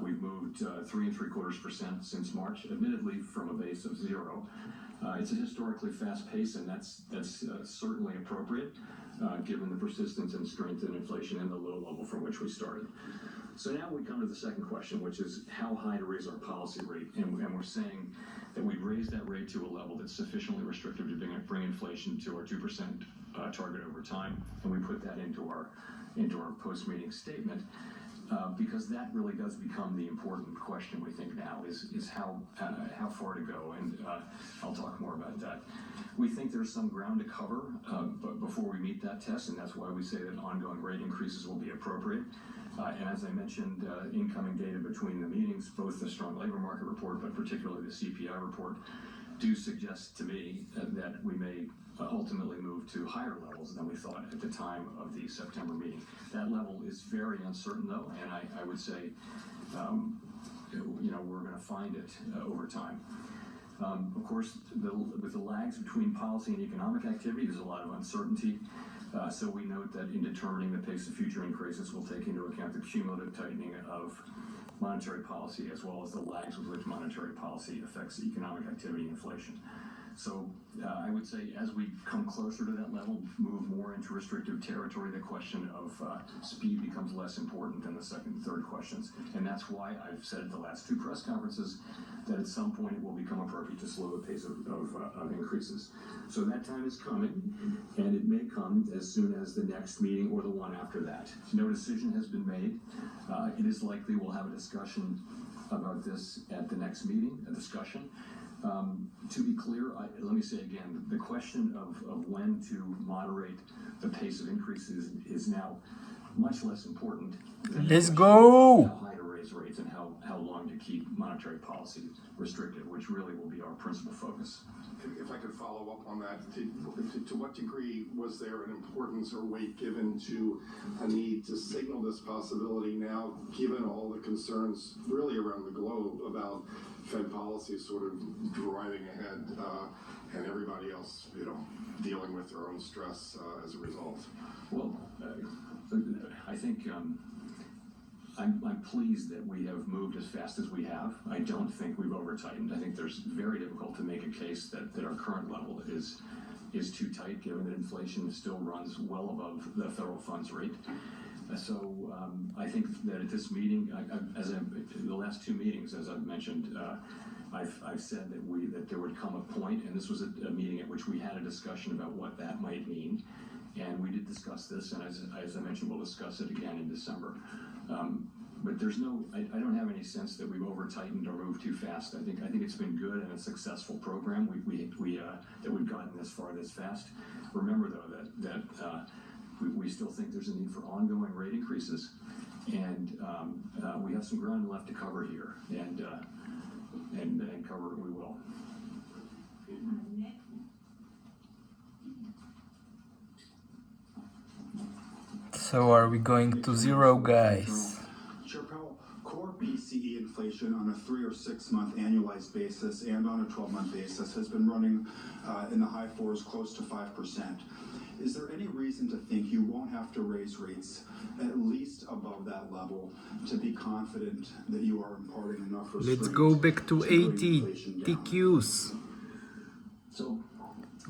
We've moved 3.75% since March, admittedly from a base of 0. It's a historically fast pace, and that's certainly appropriate, given the persistence and strength in inflation and the low level from which we started. So now we come to the second question, which is how high to raise our policy rate. And we're saying that we'd raise that rate to a level that's sufficiently restrictive to bring inflation to our 2% target over time. And we put that into our post-meeting statement. Because that really does become the important question, we think now, is how far to go, and I'll talk more about that. We think there's some ground to cover but before we meet that test, and that's why we say that ongoing rate increases will be appropriate. And as I mentioned, incoming data between the meetings, both the strong labor market report, but particularly the CPI report, do suggest to me that we may ultimately move to higher levels than we thought at the time of the September meeting. That level is very uncertain, though, and I would say, we're going to find it over time. Of course, with the lags between policy and economic activity, there's a lot of uncertainty. So we note that in determining the pace of future increases, we'll take into account the cumulative tightening of monetary policy as well as the lags with which monetary policy affects economic activity and inflation. So I would say as we come closer to that level, move more into restrictive territory, the question of speed becomes less important than the second and third questions. And that's why I've said at the last two press conferences that at some point it will become appropriate to slow the pace of increases. So that time is coming, and it may come as soon as the next meeting or the one after that. No decision has been made. It is likely we'll have a discussion about this at the next meeting, a discussion. To be clear, let me say again, the question of when to moderate the pace of increases is now much less important. Let's go! How high to raise rates and how long to keep monetary policy restrictive, which really will be our principal focus. If I could follow up on that, to what degree was there an importance or weight given to a need to signal this possibility now, given all the concerns really around the globe about Fed policy sort of driving ahead and everybody else, dealing with their own stress as a result? Well, I think I'm pleased that we have moved as fast as we have. I don't think we've over-tightened. I think there's very difficult to make a case that our current level is too tight, given that inflation still runs well above the federal funds rate. So I think that at this meeting, the last two meetings, as I've mentioned, I've said that there would come a point, and this was a meeting at which we had a discussion about what that might mean. And we did discuss this, and as I mentioned, we'll discuss it again in December. But I don't have any sense that we've over-tightened or moved too fast. I think it's been good and a successful program. That we've gotten this far this fast. Remember, though, that we still think there's a need for ongoing rate increases, and we have some ground left to cover here, and cover it we will. So are we going to zero, guys? Chair Powell, core PCE inflation on a 3 or 6 month annualized basis and on a 12-month basis has been running in the high 4s, close to 5%. Is there any reason to think you won't have to raise rates at least above that level to be confident that you are imparting enough restraint? Let's go back to 80 TQs. So,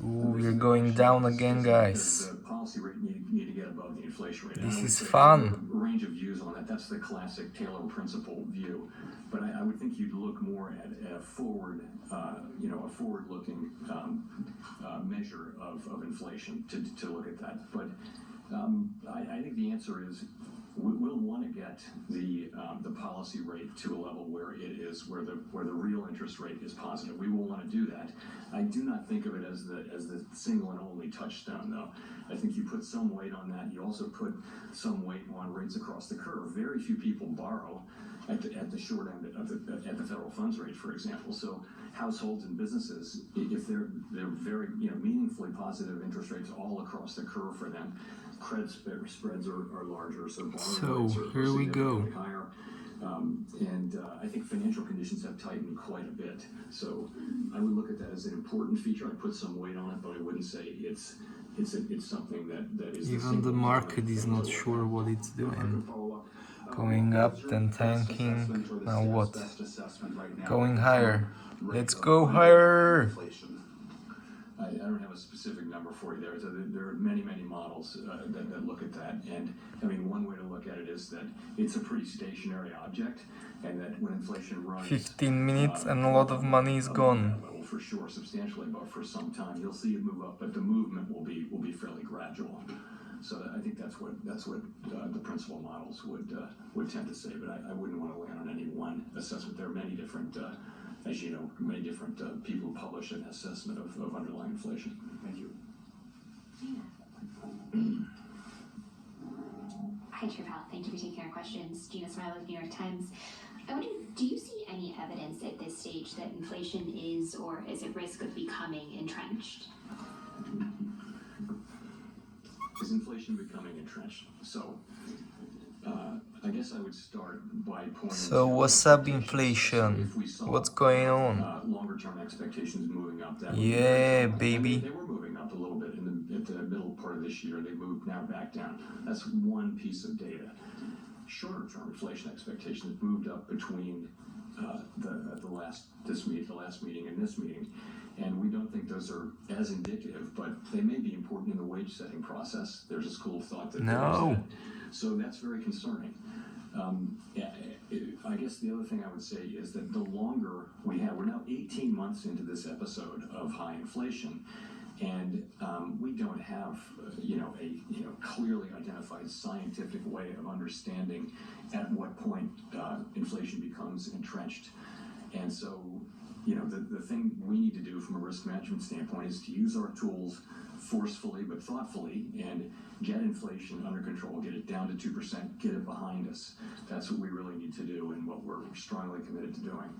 we're going down again, guys. The policy rate need to get above the inflation rate. This is fun. A range of views on that. That's the classic Taylor principle view. But I would think you'd look more at a forward-looking measure of inflation to look at that. But I think the answer is we'll want to get the policy rate to a level where the real interest rate is positive. We will want to do that. I do not think of it as the single and only touchstone, though. I think you put some weight on that. You also put some weight on rates across the curve. Very few people borrow at the short end at the federal funds rate, for example. So households and businesses, if they're very meaningfully positive interest rates all across the curve for them, credit spreads are larger, so borrowing rates are here we go. Higher. I think financial conditions have tightened quite a bit. So I would look at that as an important feature. I'd put some weight on it, but I wouldn't say it's something that is. Even the market is not sure what it's doing. Going up, then tanking. Now what? Going higher. Let's go higher! I don't have a specific number for you there. There are many models that look at that. And I mean, one way to look at it is that it's a pretty stationary object, and that when inflation runs 15 minutes and a lot of money is gone. level for sure, substantially above for some time, you'll see it move up, but the movement will be fairly gradual. So I think that's what the principal models would tend to say. But I wouldn't want to land on any one assessment. There are many different. As you know, many different people who publish an assessment of underlying inflation. Thank you. Hi, Chair Powell. Thank you for taking our questions. Gina Smiley of New York Times. I wonder, do you see any evidence at this stage that inflation is or is at risk of becoming entrenched? Is inflation becoming entrenched? So, I guess I would start by pointing. So what's up, inflation? What's going on? Longer term expectations moving up. That Yeah, baby. They were moving up a little bit at the middle part of this year. They moved now back down. That's one piece of data. Shorter term inflation expectations moved up between the last meeting and this meeting, and we don't think those are as indicative, but they may be important in the wage setting process. There's a school of thought that No. So that's very concerning. I guess the other thing I would say is that the longer we're now 18 months into this episode of high inflation, and we don't have a clearly identified scientific way of understanding at what point inflation becomes entrenched. And so, the thing we need to do from a risk management standpoint is to use our tools forcefully but thoughtfully and get inflation under control, get it down to 2%, get it behind us. That's what we really need to do and what we're strongly committed to doing.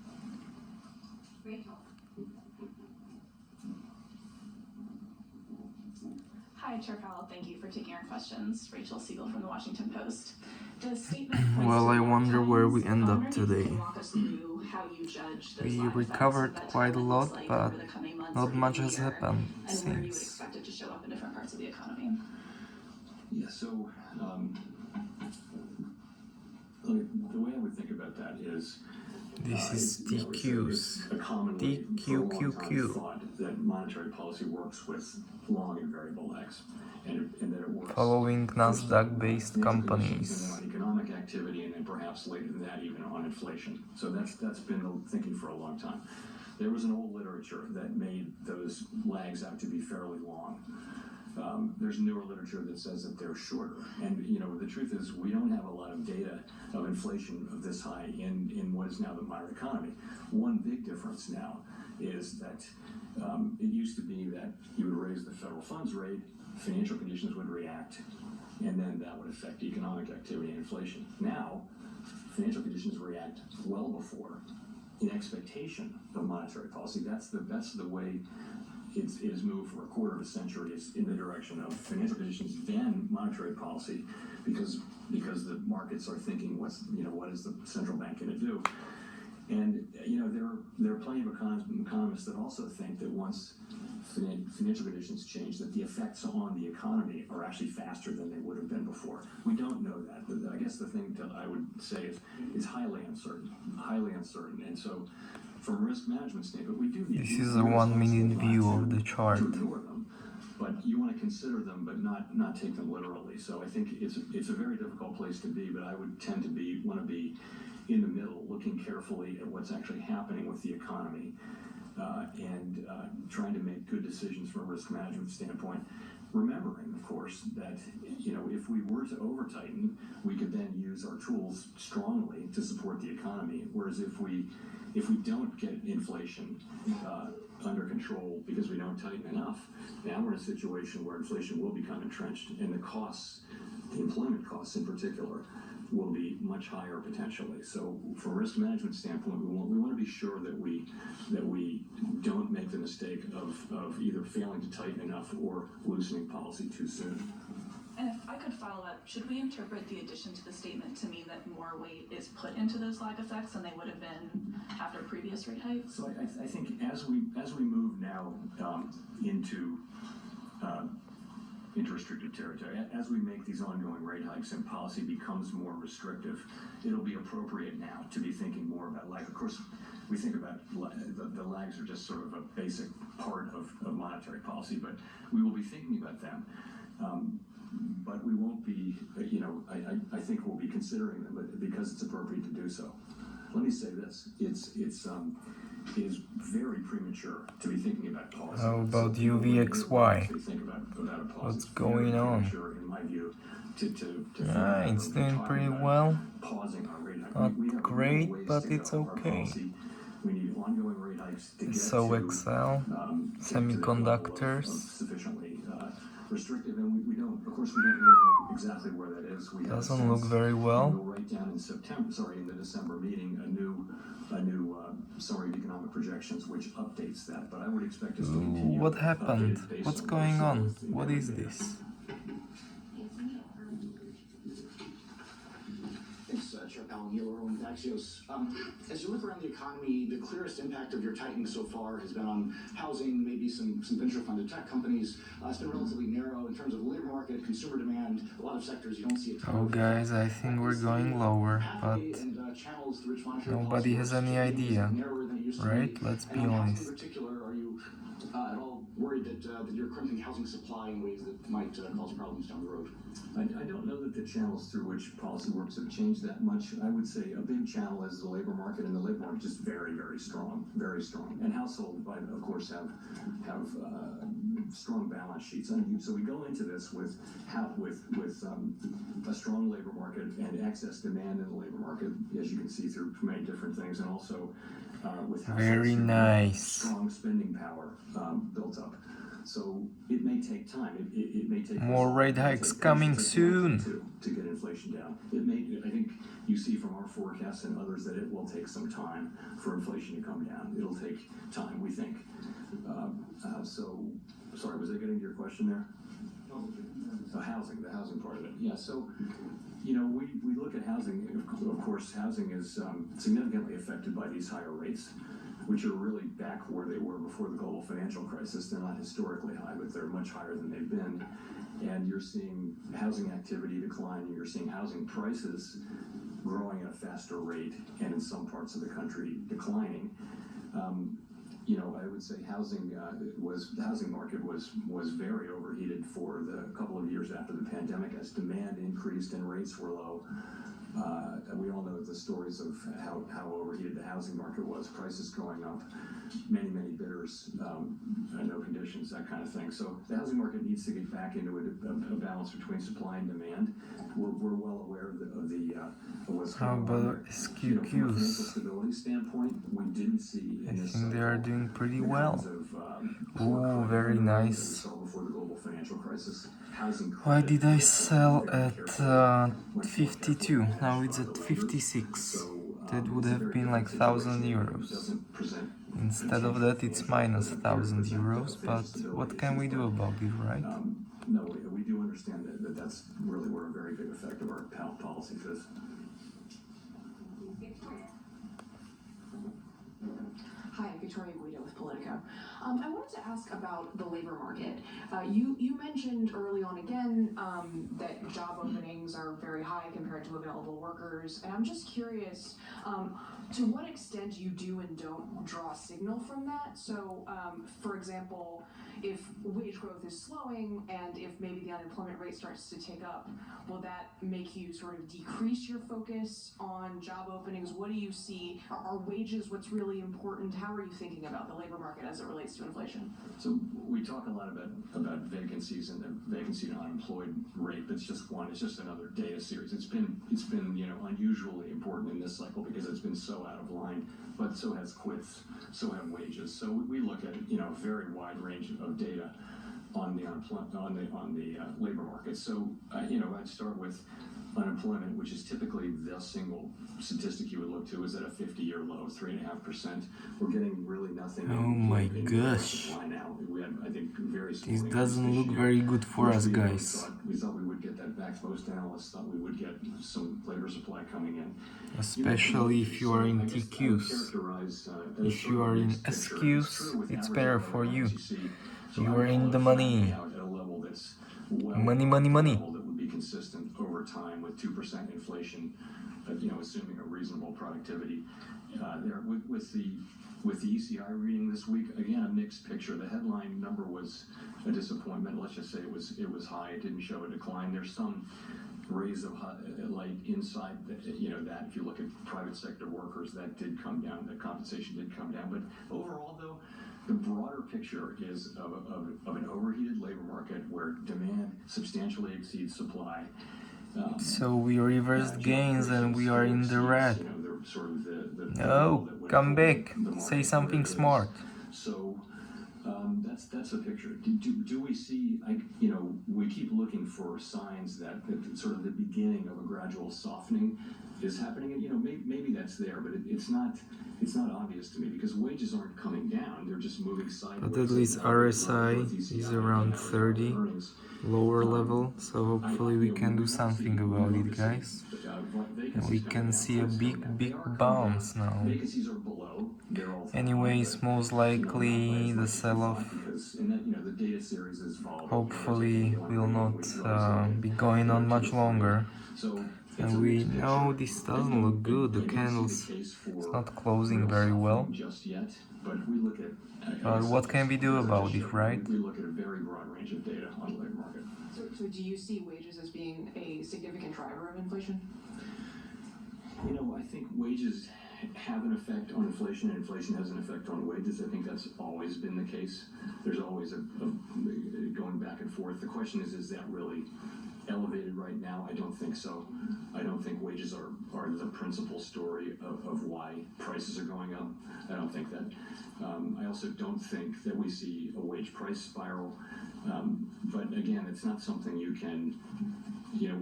Rachel. Hi, Chair Powell. Thank you for taking our questions. Rachel Siegel from the Washington Post. Does statement Well, I wonder where we end up today. We recovered quite a lot, but not much has happened since. To show up in different parts of the economy. Yeah, so the way I would think about that is This is TQs. a commonly for a long time TQQQ. thought that monetary policy works with long and variable lags, and that it works Following Nasdaq-based companies. and then on economic activity, and then perhaps later than that even on inflation. So that's been the thinking for a long time. There was an old literature that made those lags out to be fairly long. There's newer literature that says that they're shorter. And, the truth is we don't have a lot of data of inflation of this high in what is now the modern economy. One big difference now is that it used to be that you would raise the federal funds rate, financial conditions would react, and then that would affect economic activity and inflation. Now, financial conditions react well before in expectation of monetary policy. That's the way it has moved for a quarter of a century. It's in the direction of financial conditions, then monetary policy, because the markets are thinking, what is the central bank going to do? And there are plenty of economists that also think that once financial conditions change, that the effects on the economy are actually faster than they would have been before. We don't know that. I guess the thing that I would say is it's highly uncertain. And so, from a risk management standpoint, we do need. This is a 1 minute view of the chart. To ignore them, but you want to consider them, but not take them literally. So I think it's a very difficult place to be. But I would tend to want to be in the middle, looking carefully at what's actually happening with the economy, and trying to make good decisions from a risk management standpoint. Remembering, of course, that if we were to over tighten, we could then use our tools strongly to support the economy. Whereas if we don't get inflation under control because we don't tighten enough, now we're in a situation where inflation will become entrenched, and the employment costs in particular, will be much higher potentially. So, from a risk management standpoint, we want to be sure that we don't make the mistake of either failing to tighten enough or loosening policy too soon. And if I could follow up, should we interpret the addition to the statement to mean that more weight is put into those lag effects than they would have been after previous rate hikes? So I think as we move now into restrictive territory. As we make these ongoing rate hikes and policy becomes more restrictive, it'll be appropriate now to be thinking more about lag. Of course, we think about the lags are just sort of a basic part of monetary policy, but we will be thinking about them. But we won't be, I think we'll be considering them, but because it's appropriate to do so. Let me say this: it is very premature to be thinking about policy. How about UVXY? What's going on? It's doing pretty well. Not great, but it's okay. We need ongoing rate hikes to get So Excel, semiconductors. Sufficiently restrictive, and we don't. Of course, we don't really know exactly where that is. We Doesn't look very well. We'll write down in the December meeting, a new summary of economic projections, which updates that. But I would expect us to continue. What happened? updated based What's on going what on? we're seeing What in is data. this? Thanks, Chair Powell and Neil with Axios. As you look around the economy, the clearest impact of your tightening so far has been on housing, maybe some venture-funded tech companies. It's been relatively narrow in terms of the labor market, consumer demand. A lot of sectors you don't see a ton Oh, of. guys, I think we're going lower, but Channels through which monetary nobody policy has works any is idea, narrower than it used to right? be. Let's be And on housing honest. in particular, are you at all worried that you're crimping housing supply in ways that might cause problems down the road? I don't know that the channels through which policy works have changed that much. I would say a big channel is the labor market, and the labor market is just very, very strong, very strong. And households, of course, have strong balance sheets. So we go into this with a strong labor market and excess demand in the labor market, as you can see through many different things, and also with Very nice. strong spending power built up. So it may take time. It may take More rate hikes coming soon. to get inflation down. I think you see from our forecasts and others that it will take some time for inflation to come down. It'll take time, we think. Sorry, was I getting to your question there? The housing part of it. Yeah, so, we look at housing. Of course, housing is significantly affected by these higher rates, which are really back where they were before the global financial crisis. They're not historically high, but they're much higher than they've been. And you're seeing housing activity decline, and you're seeing housing prices growing at a faster rate, and in some parts of the country declining. I would say the housing market was very overheated for the couple of years after the pandemic as demand increased and rates were low. We all know the stories of how overheated the housing market was, prices going up, many bidders, no conditions, that kind of thing. So the housing market needs to get back into a balance between supply and demand. We're well aware of what's How going on about there. From a financial SQQs? stability standpoint, we didn't see I in this think they are cycle doing pretty the well. kinds of, Ooh, very that we nice. saw before the global financial crisis. Housing Why credit did I was sell very at carefully, much more 52? carefully Now managed it's by at the lenders. 56. So, That would it's a have very been like different 1,000 situation. It euros. doesn't present Instead of that, it's minus 1,000 euros. But what can we do about it, right? No, we do understand that that's really where a very big effect of our policies is. Hi, Victoria Guido with Politico. I wanted to ask about the labor market. You mentioned early on again that job openings are very high compared to available workers, and I'm just curious to what extent you do and don't draw a signal from that. So, for example, if wage growth is slowing and if maybe the unemployment rate starts to tick up, will that make you sort of decrease your focus on job openings? What do you see? Are wages what's really important? How are you thinking about the labor market as it relates to inflation? So we talk a lot about vacancies and the vacancy and unemployed rate, but it's just one. It's just another data series. It's been unusually important in this cycle because it's been so out of line. But so has quits, so have wages. So we look at a very wide range of data on the labor market. So I'd start with unemployment, which is typically the single statistic you would look to, is at a 50-year low, 3.5%. We're getting really nothing. Oh my in gosh. supply now. We had, I think, very small This increase doesn't this look year. very good for us, Most people guys. We thought we would get that back. Most analysts thought we would get some labor supply coming in. Especially if you are in TQs. If you are in SQs, it's better for you. You are in the money. At a level that's Money, money, money. level that would be consistent over time with 2% inflation, assuming a reasonable productivity. There with the ECI reading this week, again, a mixed picture. The headline number was a disappointment. Let's just say it was high. It didn't show a decline. There's some rays of light inside that, that if you look at private sector workers, that did come down. The compensation did come down. But overall, though, the broader picture is of an overheated labor market where demand substantially exceeds supply. So we reversed gains and we are in the red. No, come back. Say something smart. So that's a picture. Do we see? We keep looking for signs that sort of the beginning of a gradual softening is happening. And maybe that's there, but it's not obvious to me because wages aren't coming down; they're just moving sideways. But at least RSI is around 30, lower level, so hopefully we can do something about it, guys. And we can see a big bounce now. Anyways, most likely the sell-off hopefully will not be going on much longer. And we know this doesn't look good. The candles is not closing very well. But what can we do about it, right? We look at a very broad range of data on the labor market. So do you see wages as being a significant driver of inflation? I think wages have an effect on inflation, and inflation has an effect on wages. I think that's always been the case. There's always a going back and forth. The question is that really elevated right now? I don't think so. I don't think wages are the principal story of why prices are going up. I don't think that. I also don't think that we see a wage price spiral. But again, it's not something you can,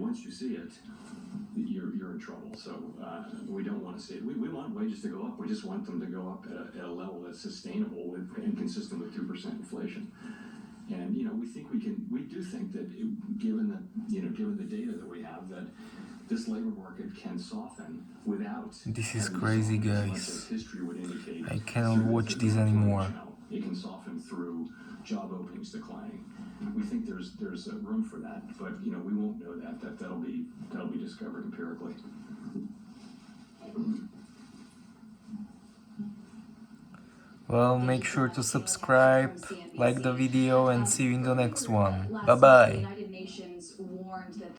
once you see it, you're in trouble. So we don't want to see it. We want wages to go up. We just want them to go up at a level that's sustainable and consistent with 2% inflation. And we do think that given the data that we have, that this labor market can soften without. This is crazy, guys. I cannot watch this anymore. It can soften through job openings declining. We think there's room for that, but we won't know that'll be discovered empirically. Well, make sure to subscribe, like the video, and see you in the next one. Bye bye.